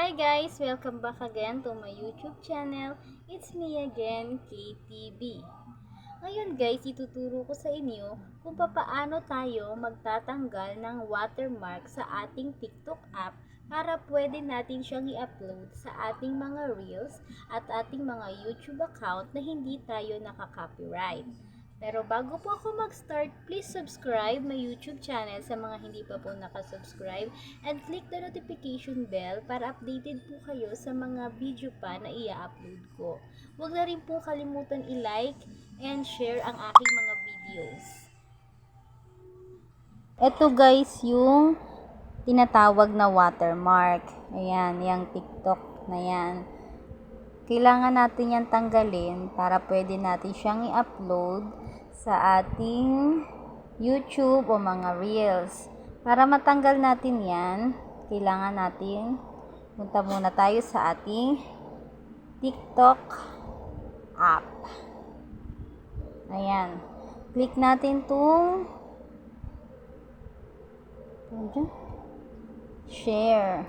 Hi guys! Welcome back again to my YouTube channel. It's me again, KTB. Ngayon guys, ituturo ko sa inyo kung papaano tayo magtatanggal ng watermark sa ating TikTok app para pwede natin siyang i-upload sa ating mga Reels at ating mga YouTube account na hindi tayo nakaka-copyright. Pero bago po ako mag-start, please subscribe my YouTube channel sa mga hindi pa po nakasubscribe and click the notification bell para updated po kayo sa mga video pa na i-upload ko. Huwag na rin po kalimutan i-like and share ang aking mga videos. Ito guys yung tinatawag na watermark. Ayan, yung TikTok na yan. Kailangan natin yan tanggalin para pwede natin siyang i-upload sa ating YouTube o mga Reels. Para matanggal natin yan, kailangan natin punta muna tayo sa ating TikTok app. Ayan. Click natin itong share.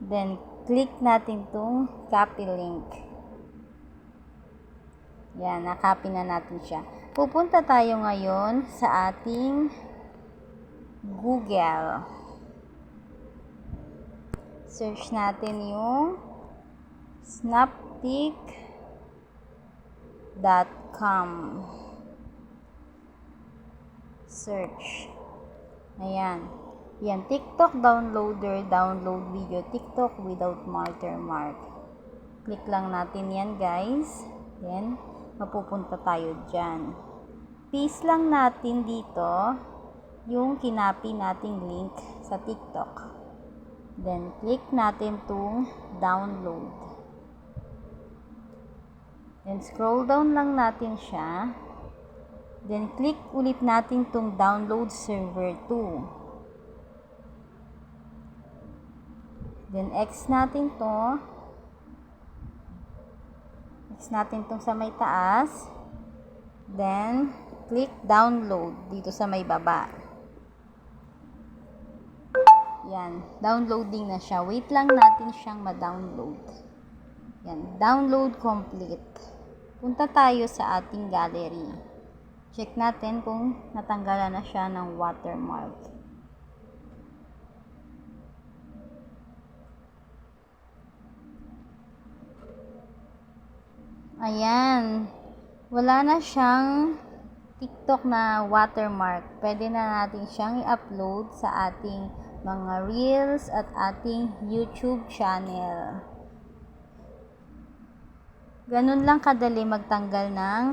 Then, click natin itong copy link. Yan, nakopy na natin siya. Pupunta tayo ngayon sa ating Google. Search natin yung snaptik.com. Search. Ayan. Yan, TikTok downloader, download video TikTok without watermark. Click lang natin yan guys. Then, mapupunta tayo dyan. Paste lang natin dito yung kinapi nating link sa TikTok. Then, click natin itong download. Then, scroll down lang natin siya. Then, click ulit natin itong download server 2. Then, X natin to. X natin itong sa may taas. Then, click download dito sa may baba. Yan. Downloading na siya. Wait lang natin siyang ma-download. Yan. Download complete. Punta tayo sa ating gallery. Check natin kung natanggalan na siya ng watermark. Ayan. Wala na siyang TikTok na watermark. Pwede na natin siyang i-upload sa ating mga Reels at ating YouTube channel. Ganun lang kadali magtanggal ng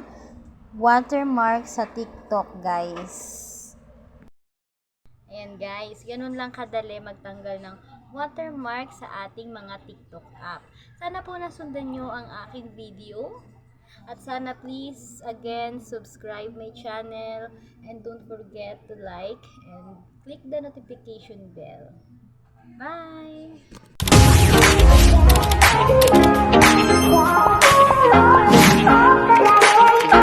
watermark sa TikTok, guys. Ayan guys, ganun lang kadali magtanggal ng watermark sa ating mga TikTok app. Sana po nasundan nyo ang aking video. At sana please, again, subscribe my channel. And don't forget to like and click the notification bell. Bye!